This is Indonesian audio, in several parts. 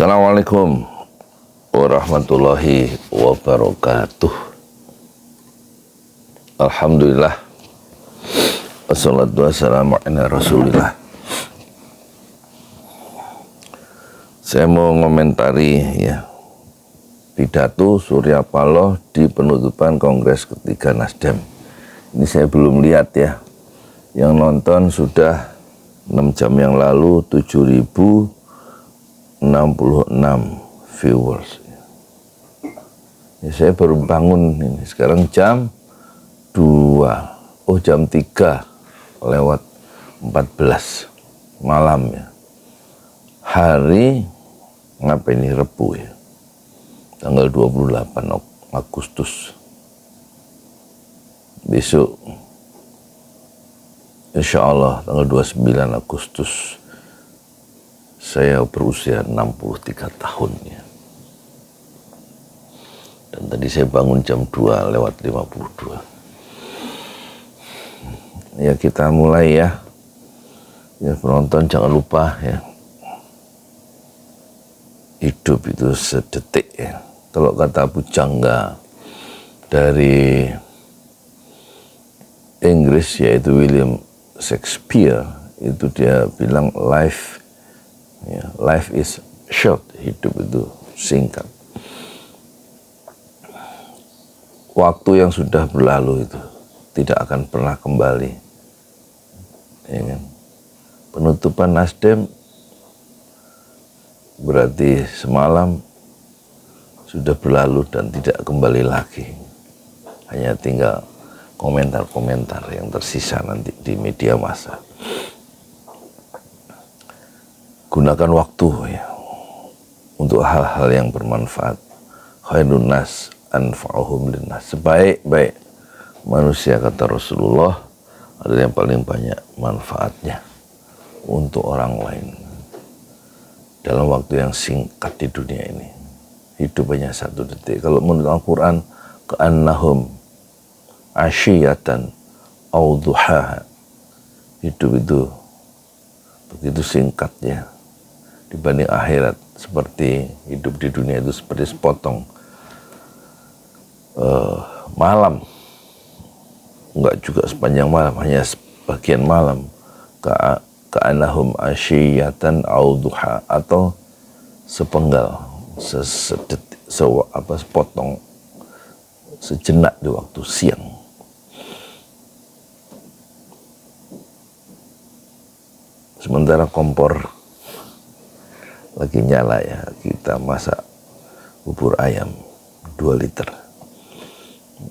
Assalamualaikum warahmatullahi wabarakatuh. Alhamdulillah, wassalatu wassalamu ala rasulillah. Saya mau ngomentari pidato Surya Paloh di penutupan Kongres ketiga Nasdem. Ini saya belum lihat ya. Yang nonton sudah 6 jam yang lalu 7.066 viewers. Saya baru bangun ini. Sekarang jam 2. Jam 3 lewat 14 malam ya. Hari ngapa ini Rebu ya. Tanggal 28 Agustus. Besok insya Allah tanggal 29 Agustus saya berusia 63 tahun ya. Dan tadi saya bangun jam 2 lewat 52. Ya kita mulai ya. Ya penonton jangan lupa ya. Hidup itu sedetik ya. Kalau kata pujangga dari Inggris yaitu William Shakespeare, itu dia bilang life is short, hidup itu singkat. Waktu yang sudah berlalu itu tidak akan pernah kembali. Ya kan? Penutupan Nasdem berarti semalam sudah berlalu dan tidak kembali lagi. Hanya tinggal komentar-komentar yang tersisa nanti di media massa. Gunakan waktu ya untuk hal-hal yang bermanfaat. Khairun nas anfa'uhum linnas. Sebaik-baik manusia kata Rasulullah adalah yang paling banyak manfaatnya untuk orang lain. Dalam waktu yang singkat di dunia ini, hidup hanya 1 detik. Kalau menurut Al-Quran, ka'annahum asyiyatan au duhaha. Hidup itu begitu singkatnya dibanding akhirat. Seperti hidup di dunia itu seperti sepotong malam. Enggak juga sepanjang malam, hanya sebagian malam. Ka'annahum asyiyatan au duha, atau sepenggal, sepotong, sejenak di waktu siang. Sementara kompor lagi nyala ya, kita masak bubur ayam 2 liter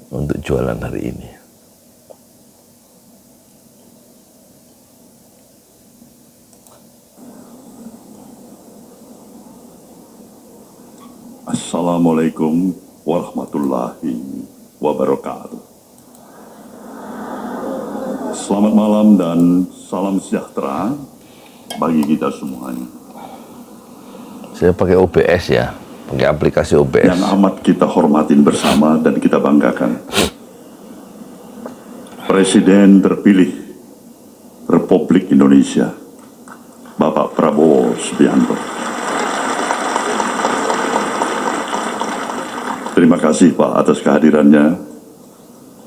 untuk jualan hari ini. Assalamualaikum warahmatullahi wabarakatuh. Selamat malam dan salam sejahtera bagi kita semuanya. Saya pakai OBS ya, pakai aplikasi OBS. Yang amat kita hormatin bersama dan kita banggakan. Presiden terpilih Republik Indonesia, Bapak Prabowo Subianto. Terima kasih Pak atas kehadirannya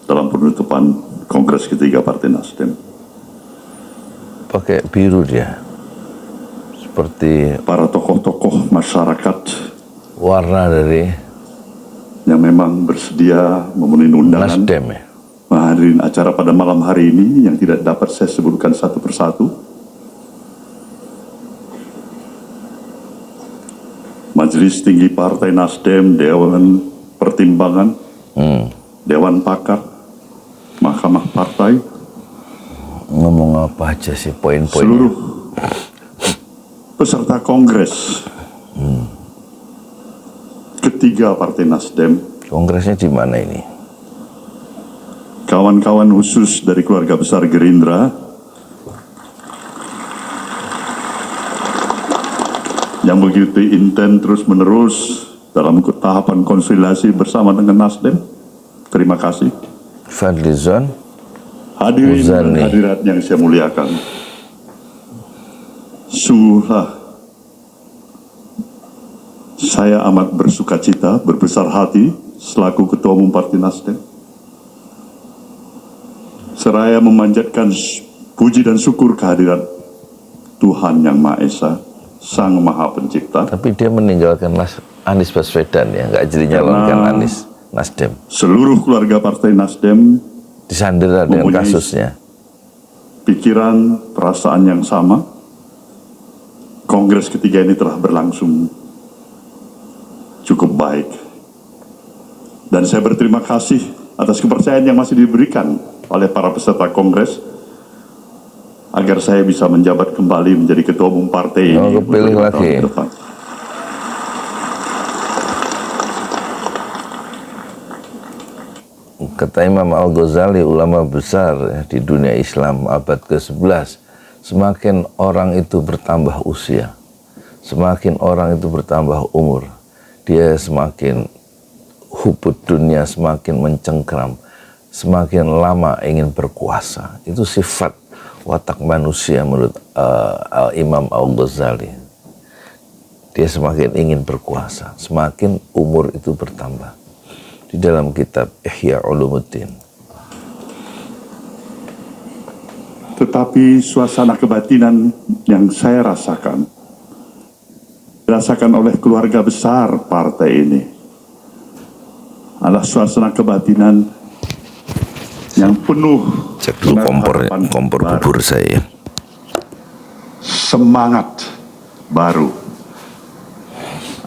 dalam penutupan Kongres ketiga Partai Nasdem. Pakai biru dia, seperti para tokoh-tokoh masyarakat warna dari yang memang bersedia memenuhi undangan Nasdem ya. menghadiri acara pada malam hari ini yang tidak dapat saya sebutkan satu persatu. Majelis Tinggi Partai Nasdem, Dewan Pertimbangan, Dewan Pakar, Mahkamah Partai, ngomong apa aja sih poin-poinnya? seluruh peserta Kongres ketiga Partai Nasdem. Kongresnya di mana ini? Kawan-kawan khusus dari keluarga besar Gerindra yang begitu intens terus-menerus dalam tahapan konsolidasi bersama dengan Nasdem. Terima kasih. Fadlizon Hadirin dan Muzani. hadirat yang saya muliakan. Sungguhlah Saya amat bersukacita, berbesar hati selaku Ketua Umum Partai Nasdem, seraya memanjatkan puji dan syukur kehadiran Tuhan Yang Maha Esa, Sang Maha Pencipta. Tapi dia meninggalkan Anies Baswedan ya, nggak jadi nyalonkan Anies Nasdem. Seluruh keluarga Partai Nasdem Disandera dengan kasusnya. Pikiran, perasaan yang sama. Kongres ketiga ini telah berlangsung cukup baik. Dan saya berterima kasih atas kepercayaan yang masih diberikan oleh para peserta kongres agar saya bisa menjabat kembali menjadi ketua umum partai ini. Kepilih lagi. Kata Imam Al-Ghazali, ulama besar ya, di dunia Islam abad ke-11, semakin orang itu bertambah usia, semakin orang itu bertambah umur, dia semakin hubud dunia, semakin mencengkram, semakin lama ingin berkuasa. Itu sifat watak manusia menurut Imam Al-Ghazali. Dia semakin ingin berkuasa, semakin umur itu bertambah. Di dalam kitab Ihya Ulumuddin. Tetapi suasana kebatinan yang saya rasakan, dirasakan oleh keluarga besar partai ini, adalah suasana kebatinan yang penuh Cek dulu kompor bubur saya. Semangat baru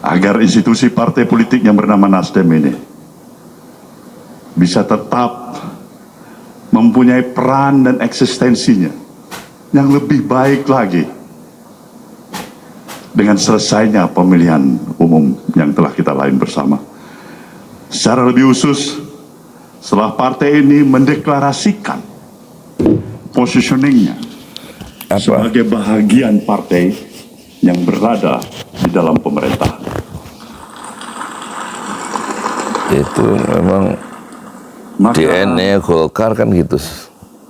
agar institusi partai politik yang bernama Nasdem ini bisa tetap mempunyai peran dan eksistensinya yang lebih baik lagi dengan selesainya pemilihan umum yang telah kita lalui bersama. Secara lebih khusus, setelah partai ini mendeklarasikan positioningnya sebagai bahagian partai yang berada di dalam pemerintah. Itu memang DNA Golkar kan gitu.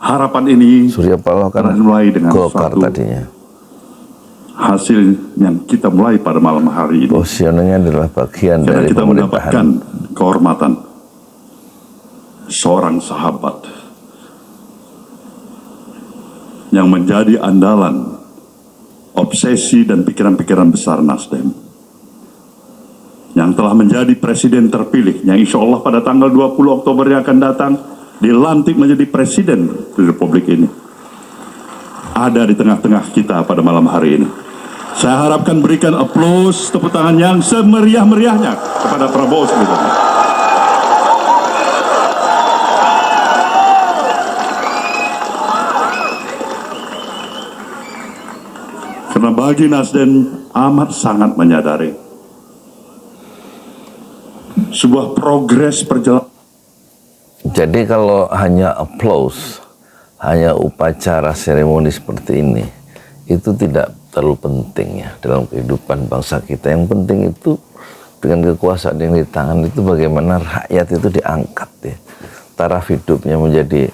Harapan ini Surya Paloh kan mulai dengan Golkar tadinya. Hasil yang kita mulai pada malam hari ini. Positioningnya adalah bagian Karena dari kita pemerintahan. mendapatkan kehormatan seorang sahabat yang menjadi andalan, obsesi dan pikiran-pikiran besar Nasdem, yang telah menjadi presiden terpilih, yang insya Allah pada tanggal 20 Oktober yang akan datang dilantik menjadi presiden di Republik ini, ada di tengah-tengah kita pada malam hari ini. Saya harapkan berikan aplaus, tepuk tangan yang semeriah-meriahnya kepada Prabowo Subianto. Karena bagi Nasdem amat sangat menyadari sebuah progres perjalanan. Jadi kalau hanya applause, hanya upacara seremoni seperti ini, itu tidak terlalu penting ya dalam kehidupan bangsa kita. Yang penting itu dengan kekuasaan yang di tangan itu bagaimana rakyat itu diangkat ya. Taraf hidupnya menjadi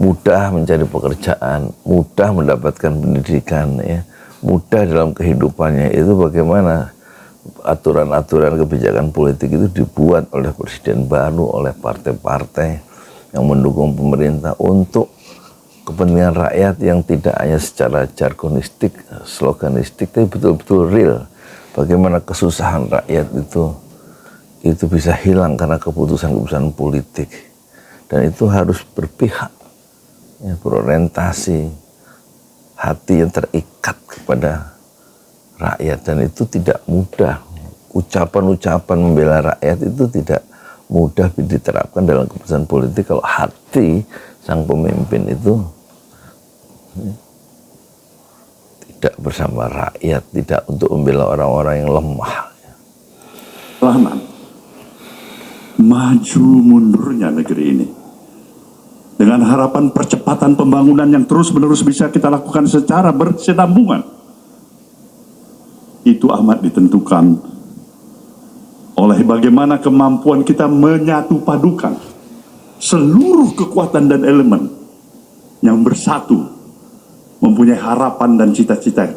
mudah mencari pekerjaan, mudah mendapatkan pendidikan ya, mudah dalam kehidupannya. Itu bagaimana aturan-aturan kebijakan politik itu dibuat oleh presiden baru, oleh partai-partai yang mendukung pemerintah untuk kepentingan rakyat yang tidak hanya secara jargonistik, sloganistik, tapi betul-betul real. Bagaimana kesusahan rakyat itu bisa hilang karena keputusan-keputusan politik. Dan itu harus berpihak, ya, berorientasi, hati yang terikat kepada rakyat, dan itu tidak mudah. Ucapan-ucapan membela rakyat itu tidak mudah diterapkan dalam keputusan politik kalau hati sang pemimpin itu tidak bersama rakyat, tidak untuk membela orang-orang yang lemah. Maju mundurnya negeri ini dengan harapan percepatan pembangunan yang terus-menerus bisa kita lakukan secara berkesinambungan, itu amat ditentukan oleh bagaimana kemampuan kita menyatu padukan seluruh kekuatan dan elemen yang bersatu, mempunyai harapan dan cita-cita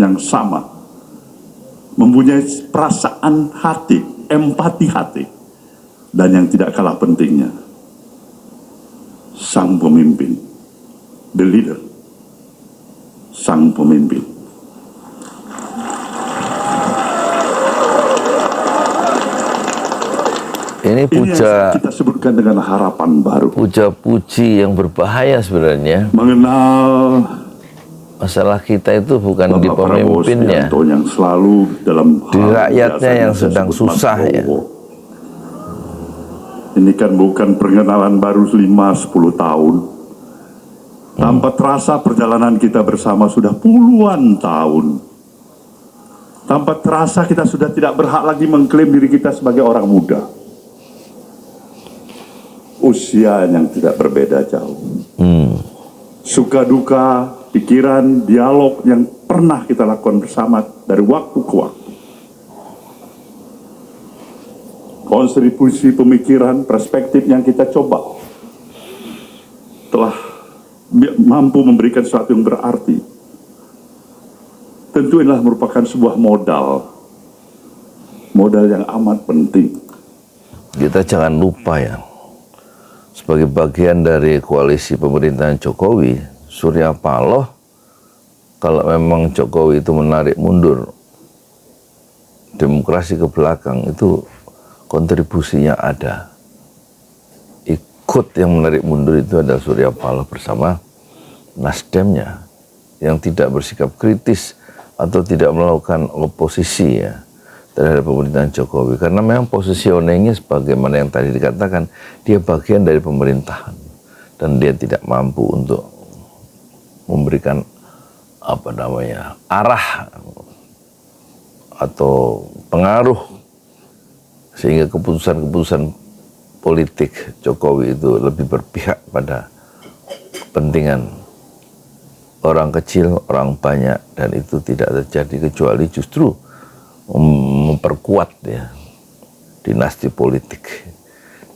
yang sama mempunyai perasaan hati, empati hati, dan yang tidak kalah pentingnya, sang pemimpin, the leader, sang pemimpin. Ini Ini yang kita sebutkan dengan harapan baru. puja-puji yang berbahaya sebenarnya. Mengenal Masalah kita itu bukan di Bapak Prabowo pemimpinnya, Subianto yang selalu dalam di hal rakyatnya biasanya yang saya sedang sebut susah Mas ya. Bowo. Ini kan bukan pengenalan baru 5-10 tahun. Tanpa terasa perjalanan kita bersama sudah puluhan tahun. Tanpa terasa kita sudah tidak berhak lagi mengklaim diri kita sebagai orang muda. Usia yang tidak berbeda jauh. Suka duka, pikiran, dialog yang pernah kita lakukan bersama dari waktu ke waktu. Kontribusi pemikiran, perspektif yang kita coba telah mampu memberikan sesuatu yang berarti. Tentu inilah merupakan sebuah modal yang amat penting. Kita jangan lupa ya, sebagai bagian dari koalisi pemerintahan Jokowi, Surya Paloh, kalau memang Jokowi itu menarik mundur demokrasi ke belakang, itu kontribusinya ada. Ikut yang menarik mundur itu adalah Surya Paloh bersama Nasdemnya yang tidak bersikap kritis atau tidak melakukan oposisi ya terhadap pemerintahan Jokowi, karena memang positioningnya sebagaimana yang tadi dikatakan, dia bagian dari pemerintahan dan dia tidak mampu untuk memberikan arah atau pengaruh sehingga keputusan-keputusan politik Jokowi itu lebih berpihak pada kepentingan orang kecil, orang banyak, dan itu tidak terjadi kecuali justru memperkuat ya dinasti politik,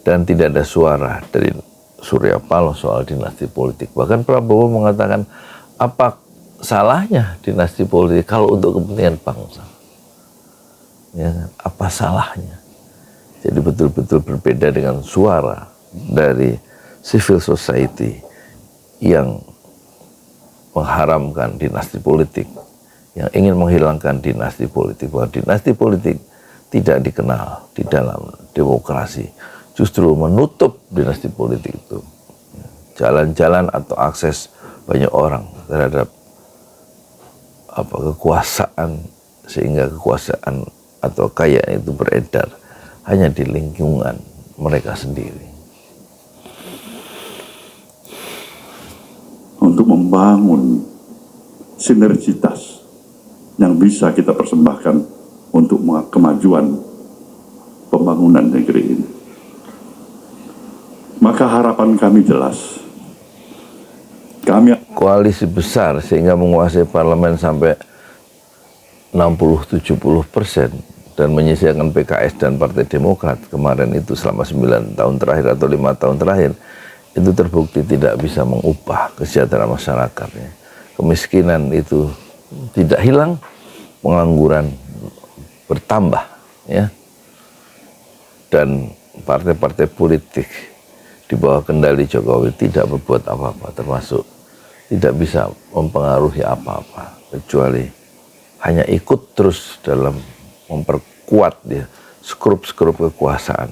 dan tidak ada suara dari Surya Paloh soal dinasti politik. Bahkan Prabowo mengatakan, apa salahnya dinasti politik kalau untuk kepentingan bangsa? Ya, apa salahnya? Jadi betul-betul berbeda dengan suara dari civil society yang mengharamkan dinasti politik, yang ingin menghilangkan dinasti politik, bahwa dinasti politik tidak dikenal di dalam demokrasi, justru menutup dinasti politik itu jalan-jalan atau akses banyak orang terhadap kekuasaan, sehingga kekuasaan atau kekayaan itu beredar hanya di lingkungan mereka sendiri. Untuk membangun sinergitas yang bisa kita persembahkan untuk kemajuan pembangunan negeri ini. Maka harapan kami jelas. Kami Koalisi besar sehingga menguasai parlemen sampai 60-70% dan menyisihkan PKS dan Partai Demokrat kemarin itu selama 9 tahun terakhir atau 5 tahun terakhir, itu terbukti tidak bisa mengubah kesejahteraan masyarakatnya. Kemiskinan itu tidak hilang, pengangguran bertambah ya. Dan partai-partai politik di bawah kendali Jokowi tidak berbuat apa-apa, termasuk tidak bisa mempengaruhi apa-apa, kecuali hanya ikut terus dalam memperkuat ya skrup-skrup kekuasaan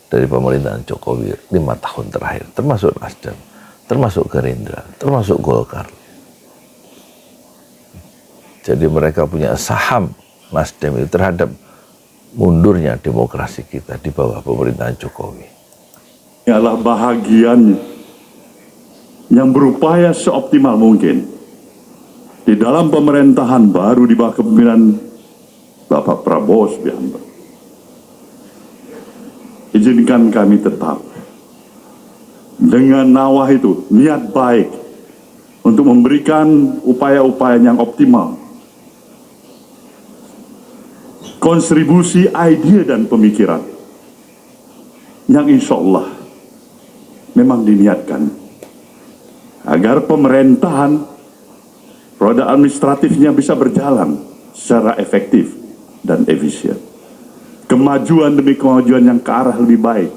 dari pemerintahan Jokowi 5 tahun terakhir, termasuk Nasdem, termasuk Gerindra, termasuk Golkar. Jadi mereka punya saham Nasdem itu terhadap mundurnya demokrasi kita di bawah pemerintahan Jokowi. ini adalah bahagian yang berupaya seoptimal mungkin di dalam pemerintahan baru di bawah kepemimpinan Bapak Prabowo Subianto. Izinkan kami tetap dengan nawah itu, niat baik untuk memberikan upaya-upaya yang optimal, kontribusi ide dan pemikiran yang insya Allah memang diniatkan agar pemerintahan roda administratifnya bisa berjalan secara efektif dan efisien. Kemajuan demi kemajuan yang ke arah lebih baik,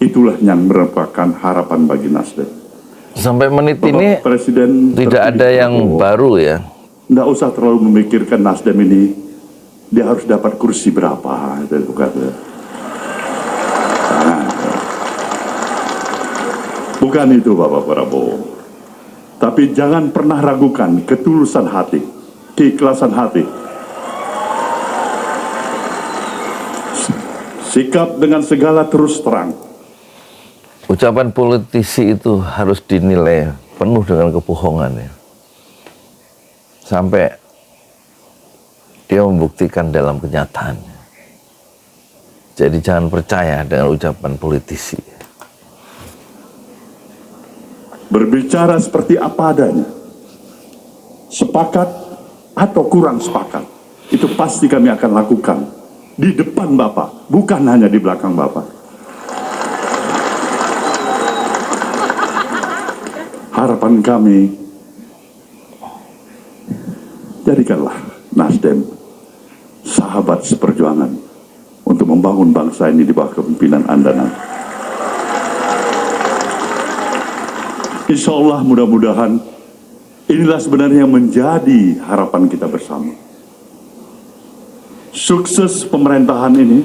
itulah yang merupakan harapan bagi Nasdem. Sampai menit Bapak ini Presiden tidak ada yang baru ya. Nggak usah terlalu memikirkan Nasdem ini, dia harus dapat kursi berapa, itu kata. Nah, bukan itu Bapak Prabowo. Tapi jangan pernah ragukan ketulusan hati, keikhlasan hati. Sikap dengan segala terus terang. Ucapan politisi itu harus dinilai penuh dengan kebohongan ya. Sampai dia membuktikan dalam kenyataan. Jadi jangan percaya dengan ucapan politisi. Berbicara seperti apa adanya, sepakat atau kurang sepakat, itu pasti kami akan lakukan di depan Bapak, bukan hanya di belakang Bapak. Harapan kami, jadikanlah Nasdem sahabat seperjuangan untuk membangun bangsa ini di bawah kepemimpinan Anda nanti. Insya Allah mudah-mudahan inilah sebenarnya yang menjadi harapan kita bersama. Sukses pemerintahan ini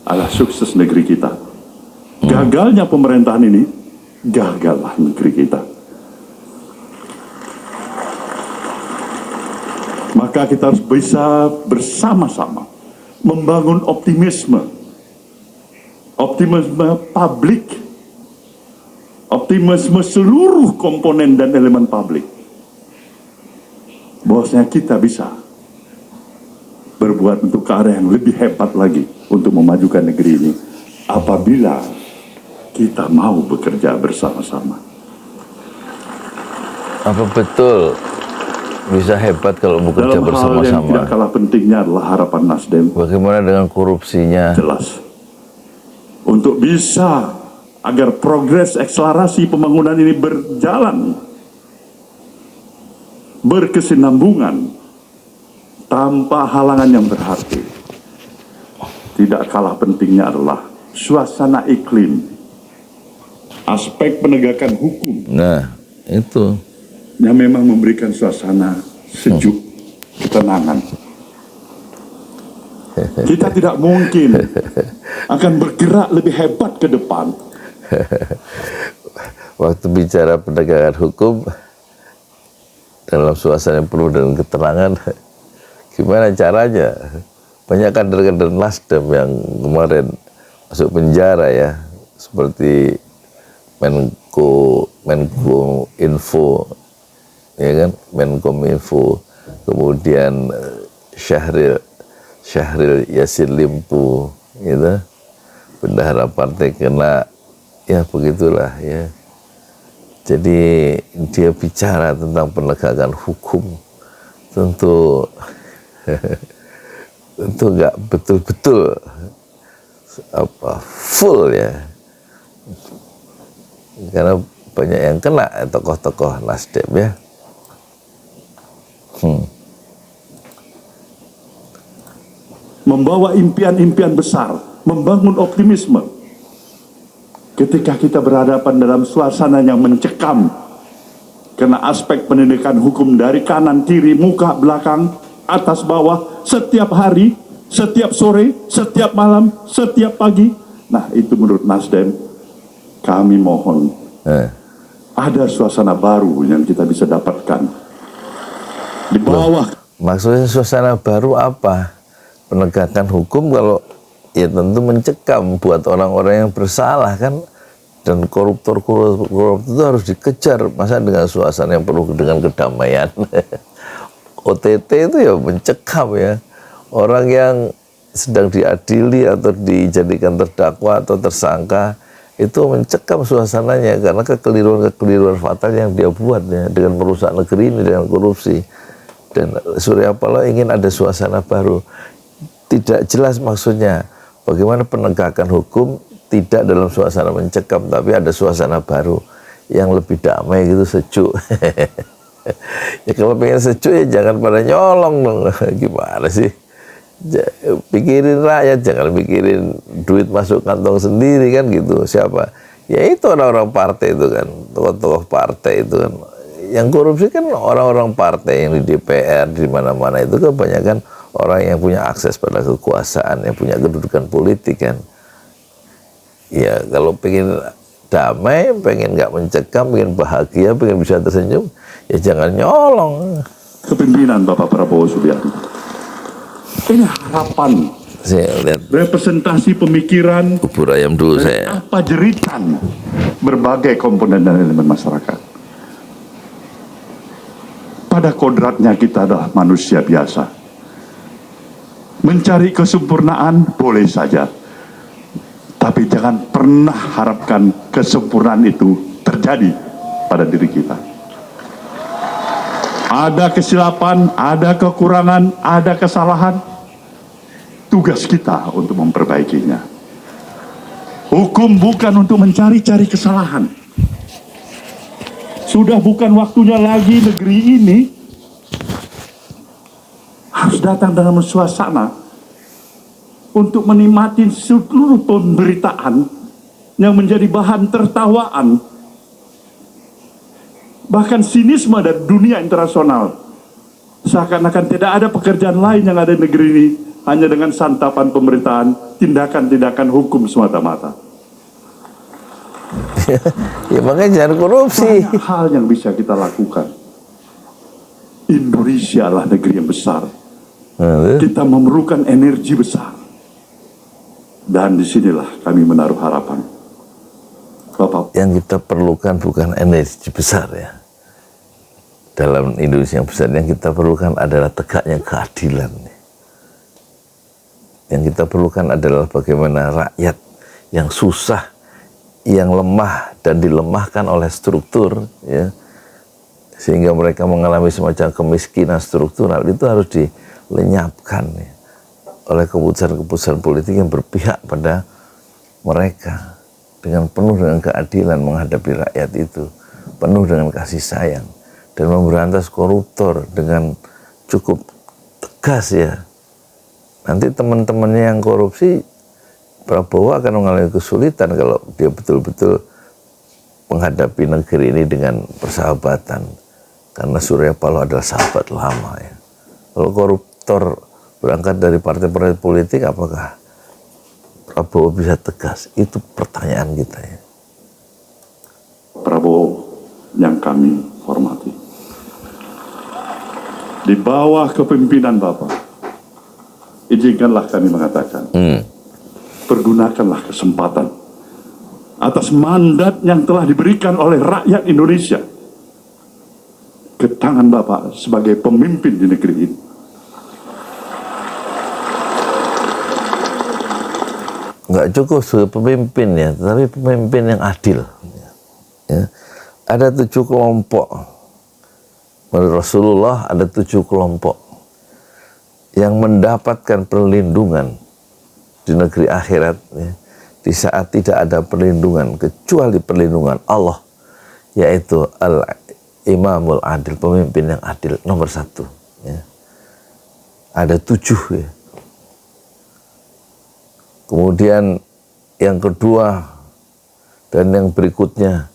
adalah sukses negeri kita. Gagalnya pemerintahan ini, gagallah negeri kita. Maka kita harus bisa bersama-sama membangun optimisme publik, optimisme seluruh komponen dan elemen publik, bahwasanya kita bisa berbuat untuk ke arah yang lebih hebat lagi untuk memajukan negeri ini apabila kita mau bekerja bersama-sama. Apa betul bisa hebat kalau bekerja Dalam hal yang bersama-sama? tidak kalah pentingnya adalah harapan Nasdem. Bagaimana dengan korupsinya? Jelas. Untuk bisa agar progres akselerasi pembangunan ini berjalan berkesinambungan tanpa halangan yang berarti. Tidak kalah pentingnya adalah suasana iklim, aspek penegakan hukum. Nah, itu. Yang memang memberikan suasana sejuk, ketenangan. Kita tidak mungkin akan bergerak lebih hebat ke depan. Waktu bicara penegakan hukum dalam suasana yang penuh dengan keterangan, gimana caranya? Banyak kader-kader Nasdem yang kemarin masuk penjara ya, seperti Menko Info, ya kan, Menkominfo, kemudian Syahril Yassin Limpo, gitu, bendahara partai kena, ya begitulah ya. Jadi dia bicara tentang penegakan hukum, tentu nggak betul-betul full ya, karena banyak yang kena tokoh-tokoh Nasdem ya. Membawa impian-impian besar, membangun optimisme. Ketika kita berhadapan dalam suasana yang mencekam, karena aspek pendidikan hukum dari kanan, kiri, muka, belakang, atas, bawah, setiap hari, setiap sore, setiap malam, setiap pagi. Nah, itu menurut Nasdem, kami mohon ada suasana baru yang kita bisa dapatkan di bawah. Maksudnya suasana baru apa? Penegakan hukum kalau ya tentu mencekam buat orang-orang yang bersalah kan, dan koruptor itu harus dikejar, masa dengan suasana yang penuh dengan kedamaian. OTT itu ya mencekam ya, orang yang sedang diadili atau dijadikan terdakwa atau tersangka itu mencekam suasananya karena kekeliruan fatal yang dia buat ya, dengan merusak negeri ini dengan korupsi. Dan Surya Paloh ingin ada suasana baru. Tidak jelas maksudnya bagaimana penegakan hukum tidak dalam suasana mencekam, tapi ada suasana baru yang lebih damai gitu, sejuk. Ya kalau pengen sejuk ya jangan pada nyolong dong. Gimana sih? Pikirin rakyat, jangan pikirin duit masuk kantong sendiri kan gitu. Siapa? Ya itu orang-orang partai itu kan, tokoh-tokoh partai itu kan. Yang korupsi kan orang-orang partai yang di DPR, di mana-mana itu kebanyakan orang yang punya akses pada kekuasaan, yang punya kedudukan politik kan. Ya kalau pengen damai, pengen nggak mencekam, pengen bahagia, pengen bisa tersenyum, ya jangan nyolong. Kepemimpinan Bapak Prabowo Subianto. Ini harapan, Saya lihat representasi pemikiran, bubur ayam dulu saya. apa jeritan berbagai komponen dan elemen masyarakat. Pada kodratnya kita adalah manusia biasa. Mencari kesempurnaan boleh saja, tapi jangan pernah harapkan kesempurnaan itu terjadi pada diri kita. Ada kesilapan, ada kekurangan, ada kesalahan. Tugas kita untuk memperbaikinya. Hukum bukan untuk mencari-cari kesalahan. Sudah bukan waktunya lagi negeri ini harus datang dalam suasana untuk menikmati seluruh pemberitaan yang menjadi bahan tertawaan, bahkan sinisme dari dunia internasional. Seakan-akan tidak ada pekerjaan lain yang ada di negeri ini, hanya dengan santapan pemberitaan, tindakan-tindakan hukum semata-mata. Ya makanya jangan korupsi. Banyak hal yang bisa kita lakukan. Indonesia adalah negeri yang besar. Kita memerlukan energi besar. Dan disinilah kami menaruh harapan. Bapak, yang kita perlukan bukan energi besar ya. Dalam Indonesia yang besar, yang kita perlukan adalah tegaknya keadilan. Yang kita perlukan adalah bagaimana rakyat yang susah, yang lemah dan dilemahkan oleh struktur, ya, sehingga mereka mengalami semacam kemiskinan struktural, itu harus dilenyapkan ya, oleh keputusan-keputusan politik yang berpihak pada mereka dengan penuh dengan keadilan menghadapi rakyat itu, penuh dengan kasih sayang, dan memberantas koruptor dengan cukup tegas ya. Nanti teman-temannya yang korupsi, Prabowo akan mengalami kesulitan kalau dia betul-betul menghadapi negeri ini dengan persahabatan, karena Surya Paloh adalah sahabat lama ya. Kalau koruptor berangkat dari partai-partai politik, apakah Prabowo bisa tegas? Itu pertanyaan kita ya. Prabowo yang kami hormati, di bawah kepemimpinan Bapak, izinkanlah kami mengatakan, pergunakanlah kesempatan atas mandat yang telah diberikan oleh rakyat Indonesia ke tangan Bapak sebagai pemimpin di negeri ini. Nggak cukup sebagai pemimpin ya, tetapi pemimpin yang adil. Ya. Ada 7 kelompok. Menurut Rasulullah ada 7 kelompok yang mendapatkan perlindungan di negeri akhirat ya, di saat tidak ada perlindungan kecuali perlindungan Allah, yaitu al-imamul adil, pemimpin yang adil nomor 1 ya. Ada 7 ya. Kemudian yang kedua dan yang berikutnya,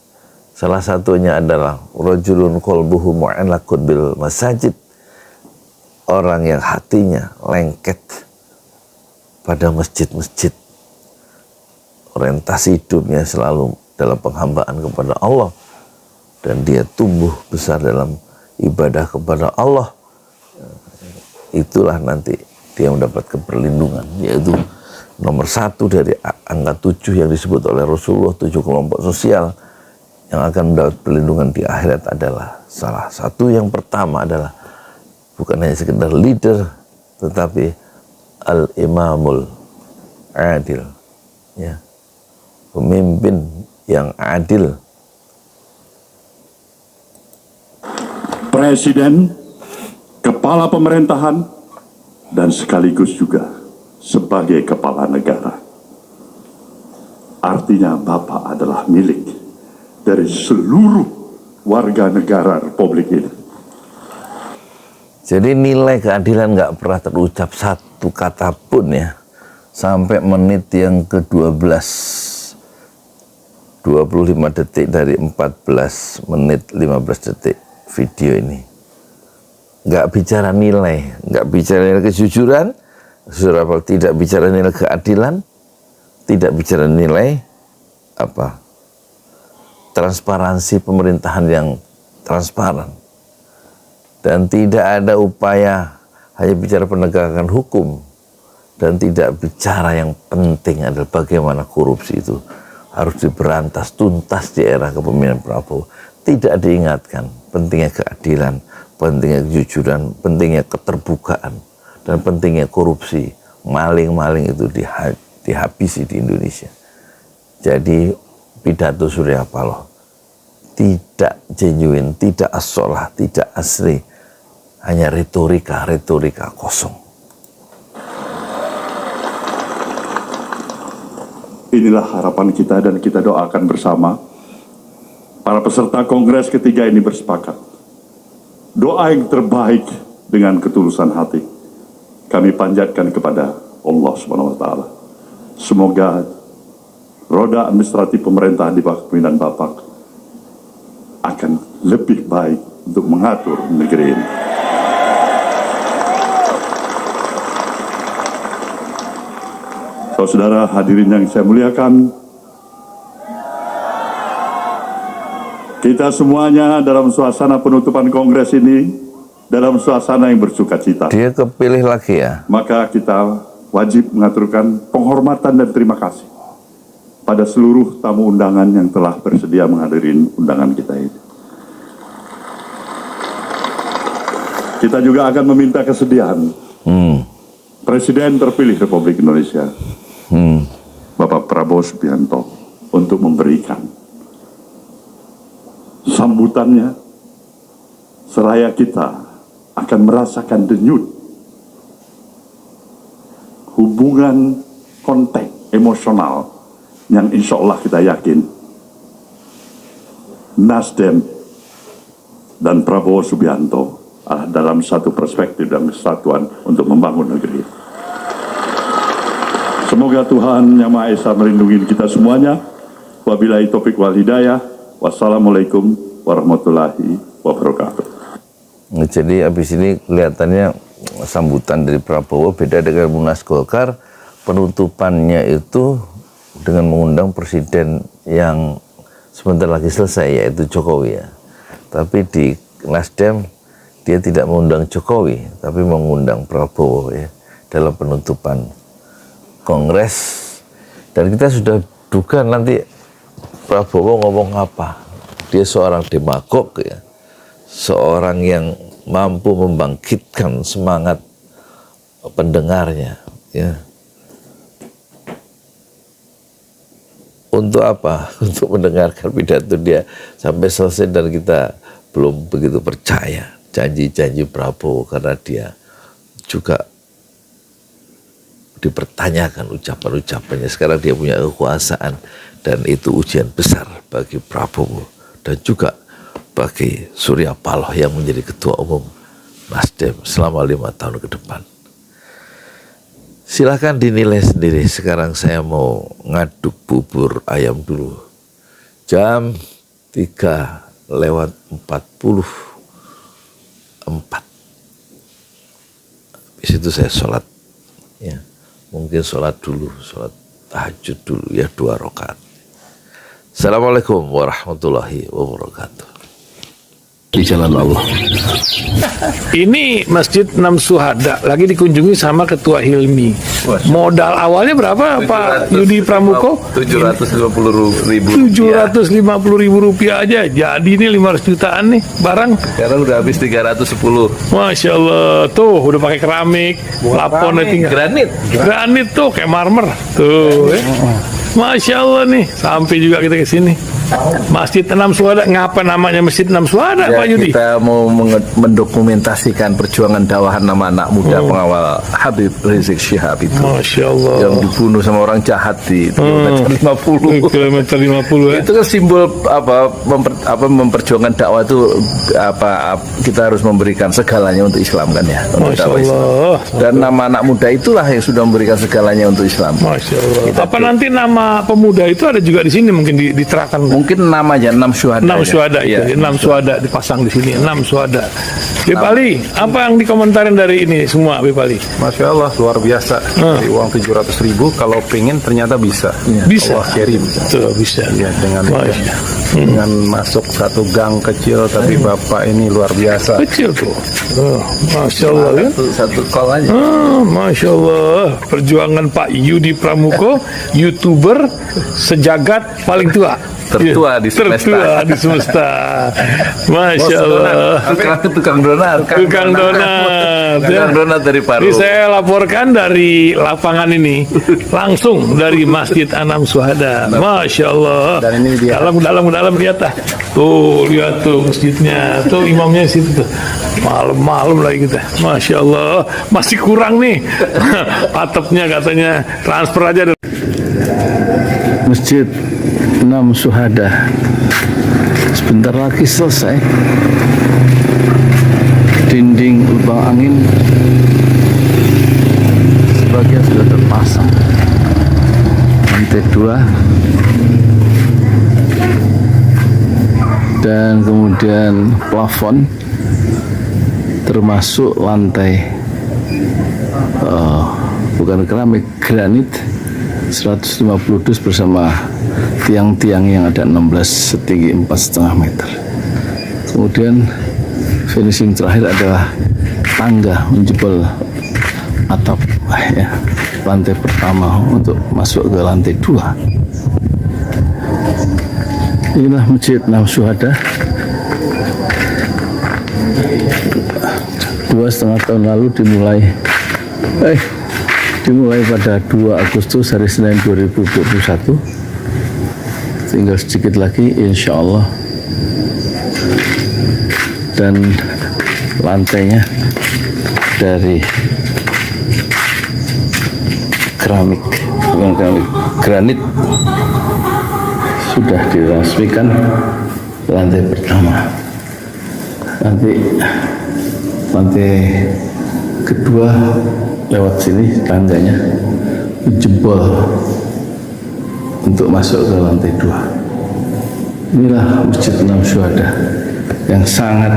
salah satunya adalah rajulun qalbuhu mu'allaqun bil masajid, orang yang hatinya lengket pada masjid-masjid, orientasi hidupnya selalu dalam penghambaan kepada Allah, dan dia tumbuh besar dalam ibadah kepada Allah. Itulah nanti dia mendapatkan perlindungan, yaitu nomor 1 dari angka 7 yang disebut oleh Rasulullah, 7 kelompok sosial yang akan mendapat perlindungan di akhirat adalah salah satu yang pertama adalah bukan hanya sekedar leader, tetapi al-imamul adil ya, pemimpin yang adil. Presiden, kepala pemerintahan, dan sekaligus juga sebagai kepala negara. Artinya Bapak adalah milik dari seluruh warga negara Republik ini. Jadi nilai keadilan nggak pernah terucap satu kata pun ya, sampai menit yang ke-12, 25 detik dari 14 menit 15 detik video ini. Nggak bicara nilai, nggak bicara nilai kejujuran, tidak bicara nilai keadilan, tidak bicara nilai transparansi pemerintahan yang transparan. Dan tidak ada upaya, hanya bicara penegakan hukum, dan tidak bicara yang penting adalah bagaimana korupsi itu harus diberantas tuntas di era kepemimpinan Prabowo. Tidak diingatkan pentingnya keadilan, pentingnya kejujuran, pentingnya keterbukaan, dan pentingnya korupsi. Maling-maling itu dihabisi di Indonesia. Jadi pidato Surya Paloh tidak genuine, tidak as-sholah, tidak asli, hanya retorika kosong. Inilah harapan kita dan kita doakan bersama. Para peserta kongres ketiga ini bersepakat. Doa yang terbaik dengan ketulusan hati kami panjatkan kepada Allah Subhanahu wa taala. Semoga roda administratif pemerintahan di bawah kepemimpinan Bapak akan lebih baik untuk mengatur negeri ini. Saudara hadirin yang saya muliakan, kita semuanya dalam suasana penutupan kongres ini, dalam suasana yang bersuka cita. Dia kepilih lagi ya. Maka kita wajib mengaturkan penghormatan dan terima kasih pada seluruh tamu undangan yang telah bersedia menghadiri undangan kita ini. Kita juga akan meminta kesediaan Presiden terpilih Republik Indonesia, Bapak Prabowo Subianto, untuk memberikan sambutannya, seraya kita akan merasakan denyut hubungan kontak emosional yang insya Allah kita yakin Nasdem dan Prabowo Subianto dalam satu perspektif dan kesatuan untuk membangun negeri. Semoga Tuhan Yang Maha Esa melindungi kita semuanya. Wabillahi taufiq wal hidayah. Wassalamualaikum warahmatullahi wabarakatuh. Jadi habis ini kelihatannya sambutan dari Prabowo beda dengan Munas Golkar. Penutupannya itu dengan mengundang presiden yang sebentar lagi selesai, yaitu Jokowi ya. Tapi di Nasdem dia tidak mengundang Jokowi, tapi mengundang Prabowo ya dalam penutupan Kongres. Dan kita sudah duga nanti Prabowo ngomong apa. Dia seorang demagog ya, seorang yang mampu membangkitkan semangat pendengarnya ya. Untuk apa? Untuk mendengarkan pidato dia sampai selesai, dan kita belum begitu percaya janji-janji Prabowo karena dia juga dipertanyakan ucapan-ucapannya. Sekarang dia punya kekuasaan, dan itu ujian besar bagi Prabowo dan juga bagi Surya Paloh yang menjadi ketua umum Nasdem selama 5 tahun ke depan. Silahkan dinilai sendiri. Sekarang saya mau ngaduk bubur ayam dulu. Jam 3:44. Habis itu saya sholat ya. Mungkin sholat dulu, sholat tahajud dulu ya, 2 rakaat. Assalamualaikum warahmatullahi wabarakatuh. Di jalan Allah. Ini Masjid 6 Syuhada lagi dikunjungi sama Ketua Hilmi. Modal awalnya berapa Pak Yudi Pramuko? 750.000. 750.000 rupiah aja. Jadi ini 500 jutaan nih barang. Sekarang udah habis 310. Masya Allah, tuh udah pakai keramik, plafonnya tinggal. Granit tuh kayak marmer. Tuh, Masya Allah nih, sampai juga kita ke sini. Masjid Enam Syuhada, ngapa namanya Masjid Enam Syuhada, Ya, Pak Yudi? kita mau mendokumentasikan perjuangan dakwah anak-anak muda pengawal Habib Rizik Syihab itu Masya Allah. yang dibunuh sama orang jahat di kilometer 50. Kilometer 50 ya. Itu kan simbol memperjuangkan dakwah itu kita harus memberikan segalanya untuk Islam kan ya, untuk Masya dakwah Islam. Allah. Dan nama anak muda itulah yang sudah memberikan segalanya untuk Islam. Masya Allah. Apa nanti nama pemuda itu ada juga di sini mungkin diterangkan? Mungkin namanya 6 syuhada. 6 syuhada itu, Ya. 6 syuhada dipasang di sini, 6 syuhada. Bip Ali, apa yang dikomentarin dari ini semua, Bip Ali? Masya Allah, luar biasa. Dari uang 700.000 kalau pengen ternyata bisa. Bisa. Allah kirim. Tuh, bisa. Ya, dengan masuk satu gang kecil, tapi Bapak ini luar biasa. Kecil tuh. Oh, Masya Allah kan? Satu call aja. Masya Allah, perjuangan Pak Yudi Pramuko, YouTuber sejagat paling tua. Tertua di semesta. Tertua di semesta. Masya Allah. Tukang donat. Tukang donat. Tukang donat dari Paru. Ini saya laporkan dari lapangan ini, langsung dari Masjid Anam Syuhada. Masya Allah. Dan ini dia. Dalam lihat ah. Tuh, lihat tuh masjidnya. Tuh imamnya di situ tuh. Malam-malam lagi kita. Masya Allah. Masih kurang nih. Atapnya katanya transfer aja. Masjid 6 Syuhada sebentar lagi selesai. Dinding lubang angin sebagian sudah terpasang, lantai 2 dan kemudian plafon termasuk lantai bukan keramik, granit 150 dus bersama tiang-tiang yang ada 16 setinggi 4,5 meter. Kemudian finishing terakhir adalah tangga menjebol atap ya, lantai pertama untuk masuk ke lantai 2. Inilah Masjid 6 Syuhada. 2,5 tahun lalu dimulai pada 2 Agustus hari Senin 2021. Tinggal sedikit lagi insya Allah, dan lantainya dari keramik, bukan keramik, granit sudah diresmikan lantai pertama. Nanti lantai kedua lewat sini tangganya jebol untuk masuk ke lantai 2. Inilah Masjid 6 Syuhada yang sangat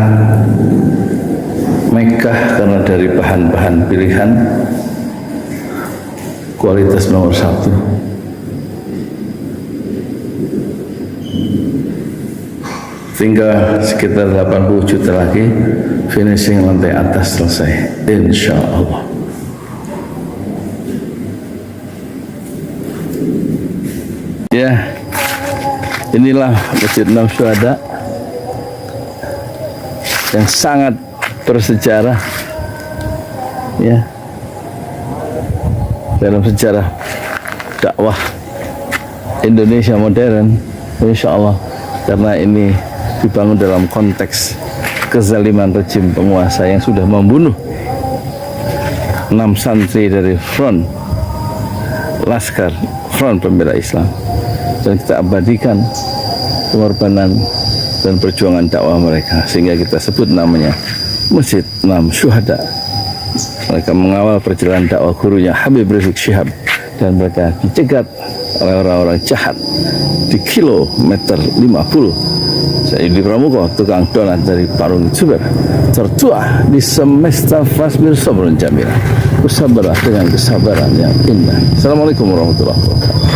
megah karena dari bahan-bahan pilihan, kualitas nomor 1. Tinggal sekitar 80 juta lagi finishing lantai atas selesai, insya Allah. Ya, inilah Masjid 6 Syuhada yang sangat bersejarah ya dalam sejarah dakwah Indonesia modern, insya Allah, karena ini dibangun dalam konteks kezaliman rejim penguasa yang sudah membunuh 6 santri dari front Laskar Front Pembela Islam, dan kita abadikan pengorbanan dan perjuangan dakwah mereka sehingga kita sebut namanya Masjid 6 Syuhada. Mereka mengawal perjalanan dakwah gurunya Habib Rizik Syihab, dan mereka dicegat oleh orang-orang jahat di kilometer 50. Saya Yudi Pramuko, tukang donat dari Parung Suber, tertua di semesta fasbir sabrun jamila, bersabarlah dengan kesabaran yang indah. Assalamualaikum warahmatullahi wabarakatuh.